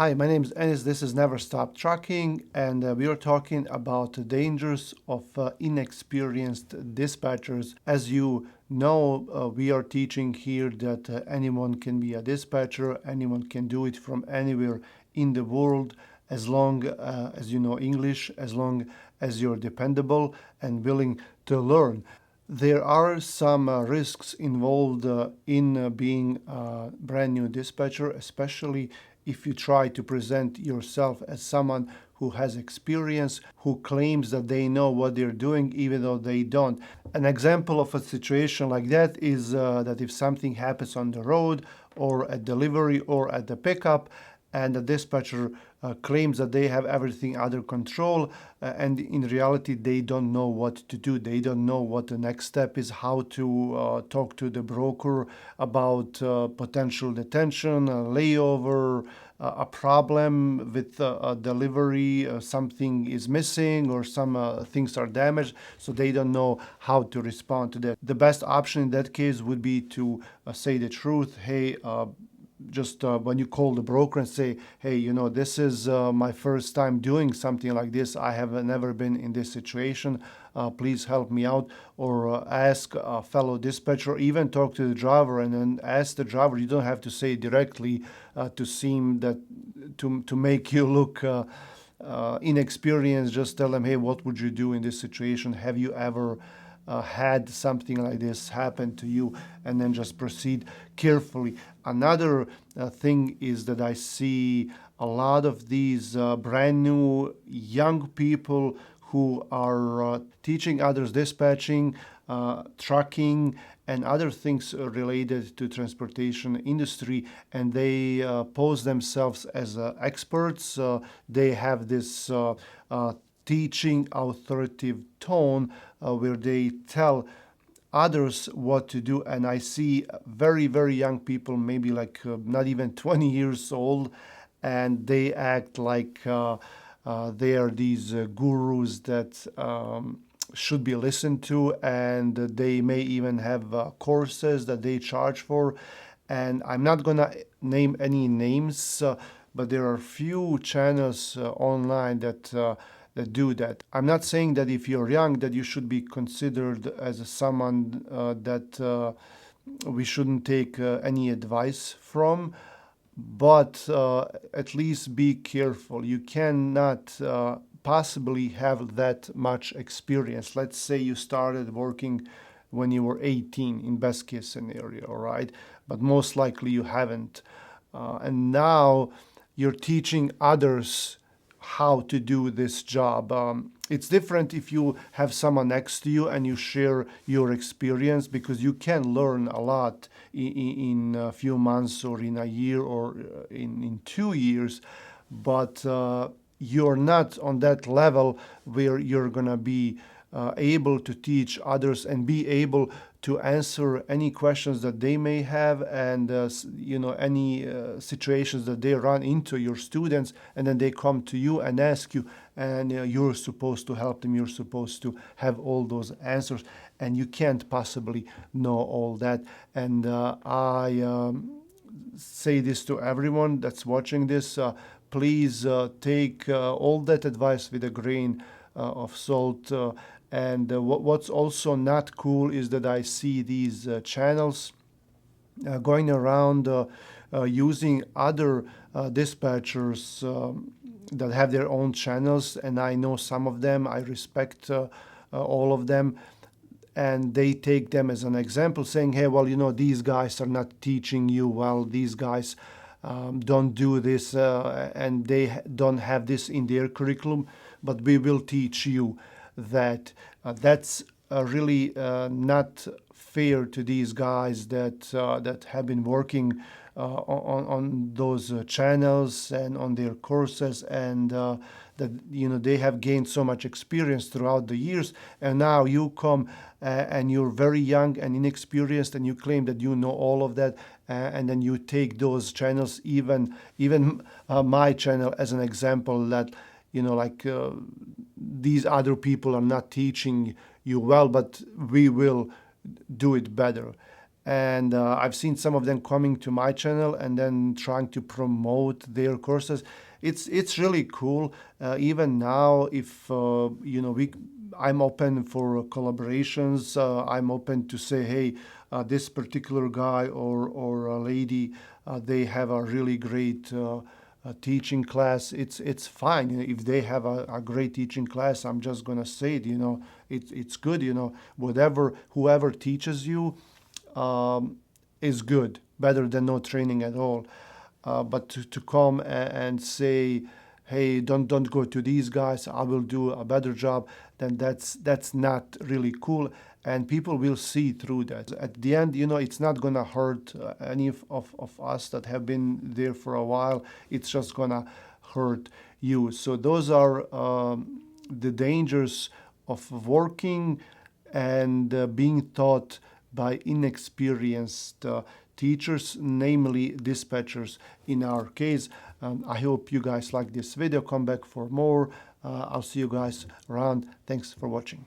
Hi, my name is Enis. This is Never Stop Trucking, and we are talking about the dangers of inexperienced dispatchers. As you know, we are teaching here that anyone can be a dispatcher, anyone can do it from anywhere in the world, as long as you know English, as long as you're dependable and willing to learn. There are some risks involved in being a brand new dispatcher, especially if you try to present yourself as someone who has experience, who claims that they know what they're doing, even though they don't. An example of a situation like that is that if something happens on the road, or at delivery, or at the pickup, and the dispatcher claims that they have everything under control, and in reality they don't know what to do. They don't know what the next step is, how to talk to the broker about potential detention, a layover, a problem with a delivery, something is missing, or some things are damaged, so they don't know how to respond to that. The best option in that case would be to say the truth. Hey, just when you call the broker and say, hey, this is my first time doing something like this. I have never been in this situation. Please help me out. Or ask a fellow dispatcher, even talk to the driver and then ask the driver. You don't have to say directly to seem that, to make you look inexperienced. Just tell them, hey, what would you do in this situation? Have you ever had something like this happen to you? And then just proceed carefully. Another thing is that I see a lot of these brand new young people who are teaching others dispatching, trucking, and other things related to transportation industry, and they pose themselves as experts. They have this teaching authoritative tone where they tell others what to do. And I see very, very young people, maybe like not even 20 years old, and they act like they are these gurus that should be listened to, and they may even have courses that they charge for. And I'm not gonna name any names, but there are few channels online that do that. I'm not saying that if you're young that you should be considered as someone that we shouldn't take any advice from, but at least be careful. You cannot possibly have that much experience. Let's say you started working when you were 18, in best case scenario, all right? But most likely you haven't. And now you're teaching others how to do this job. It's different if you have someone next to you and you share your experience, because you can learn a lot in a few months, or in a year, or in 2 years. But you're not on that level where you're going to be able to teach others and be able to answer any questions that they may have, and any situations that they run into, your students, and then they come to you and ask you, and you're supposed to help them. You're supposed to have all those answers, and you can't possibly know all that. And I say this to everyone that's watching this. Please take all that advice with a grain of salt. And what's also not cool is that I see these channels going around using other dispatchers that have their own channels, and I know some of them. I respect all of them, and they take them as an example, saying, hey, well, these guys are not teaching you well. These guys don't do this, and they don't have this in their curriculum, but we will teach you that. That's really not fair to these guys that have been working on those channels and on their courses, and that they have gained so much experience throughout the years, and now you come and you're very young and inexperienced, and you claim that you know all of that, and then you take those channels, even my channel, as an example, that these other people are not teaching you well, but we will do it better. And I've seen some of them coming to my channel and then trying to promote their courses. It's really cool. Even now, if I'm open for collaborations. I'm open to say, hey, this particular guy or a lady, they have a really great teaching class. It's fine. If they have a great teaching class, I'm just gonna say it. It's good. Whoever teaches you is good, better than no training at all. But to come and say, "Hey, don't go to these guys. I will do a better job," then that's not really cool, and people will see through that. At the end, it's not gonna hurt any of us that have been there for a while. It's just gonna hurt you. So those are the dangers of working and being taught by inexperienced teachers, namely dispatchers in our case. I hope you guys like this video. Come back for more. I'll see you guys around. Thanks for watching.